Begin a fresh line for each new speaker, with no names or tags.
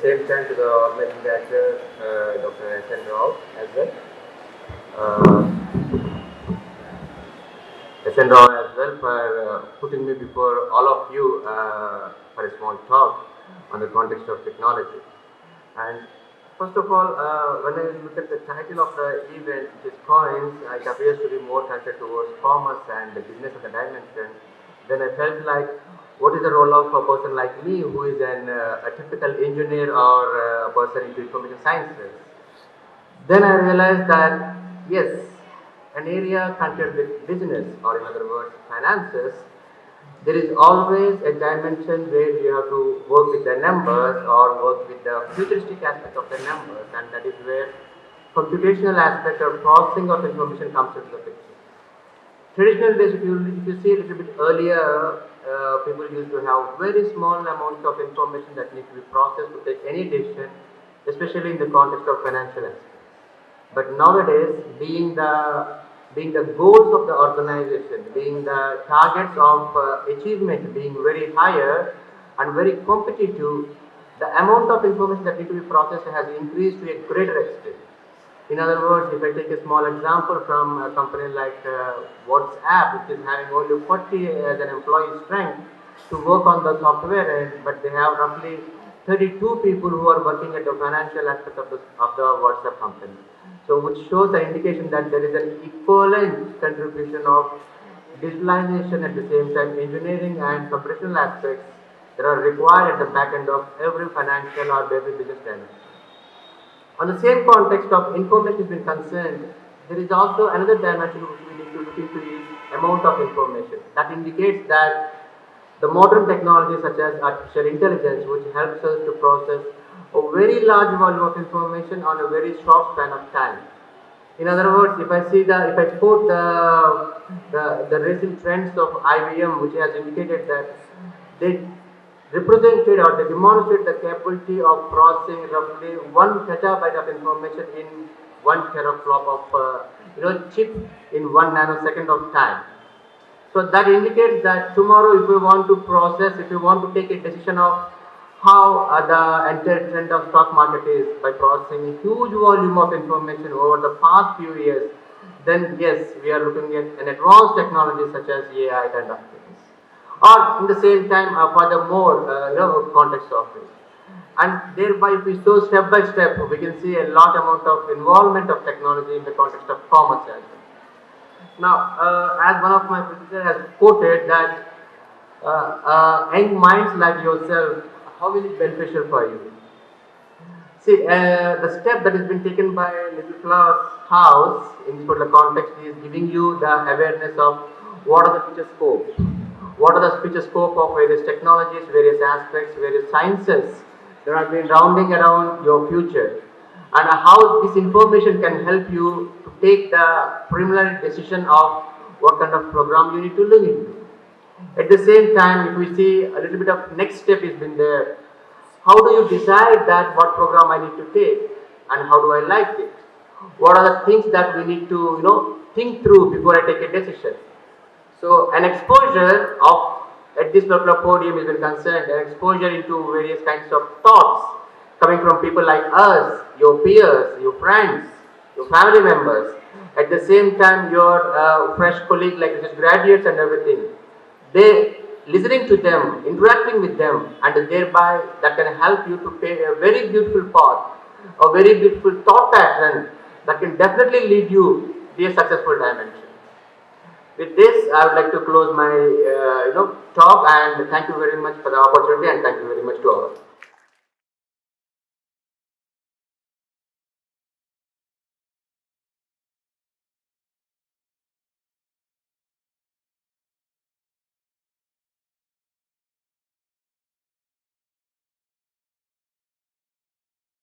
same time to the organizing director, Dr. S. N. Rao as well. Uh, S. N. Rao as well for putting me before all of you for a small talk on the context of technology. And first of all, when I look at the title of the event, which is COINSS, it appears to be more connected towards commerce and the business of the dimension. Then I felt like, what is the role of a person like me who is a typical engineer or a person into information sciences? Then I realized that, yes, an area connected with business, or in other words, finances, there is always a dimension where you have to work with the numbers or work with the futuristic aspect of the numbers, and that is where computational aspect or processing of information comes into the picture. Traditional days, if you see a little bit earlier, people used to have very small amounts of information that need to be processed to take any decision, especially in the context of financial aspects. But nowadays, being the goals of the organization, being the targets of achievement being very higher and very competitive, the amount of information that need to be processed has increased to a greater extent. In other words, if I take a small example from a company like WhatsApp, which is having only 40 as an employee strength to work on the software, but they have roughly 32 people who are working at the financial aspect of the WhatsApp company. So, which shows the indication that there is an equivalent contribution of digitalization at the same time engineering and computational aspects that are required at the back end of every financial or every business dimension. On the same context of information has been concerned, there is also another dimension which we need to look into is amount of information. That indicates that the modern technologies such as artificial intelligence, which helps us to process a very large volume of information on a very short span of time. In other words, if I quote the recent trends of IBM, which has indicated that they represented or they demonstrated the capability of processing roughly 1 petabyte of information in 1 teraflop of chip in 1 nanosecond of time. So that indicates that tomorrow, if we want to process, if we want to take a decision of how the entire trend of stock market is by processing a huge volume of information over the past few years, then yes, we are looking at an advanced technology such as AI kind of things. Or in the same time, furthermore, context of it. And thereby, if we go step by step, we can see a large amount of involvement of technology in the context of commerce as well. Now, as one of my professors has quoted that young minds like yourself, how is it beneficial for you? See, the step that has been taken by Little Class House in this particular context is giving you the awareness of what are the future scopes, what are the future scope of various technologies, various aspects, various sciences that have been rounding around your future, and how this information can help you to take the preliminary decision of what kind of program you need to look into. At the same time, if we see a little bit of next step has been there, how do you decide that what program I need to take and how do I like it? What are the things that we need to think through before I take a decision? So an exposure of at this particular podium has been concerned, an exposure into various kinds of thoughts coming from people like us, your peers, your friends, your family members. At the same time, your fresh colleague like just graduates and everything. They listening to them, interacting with them, and thereby that can help you to take a very beautiful path, a very beautiful thought pattern that can definitely lead you to a successful dimension. With this, I would like to close my talk, and thank you very much for the opportunity, and thank you very much to all.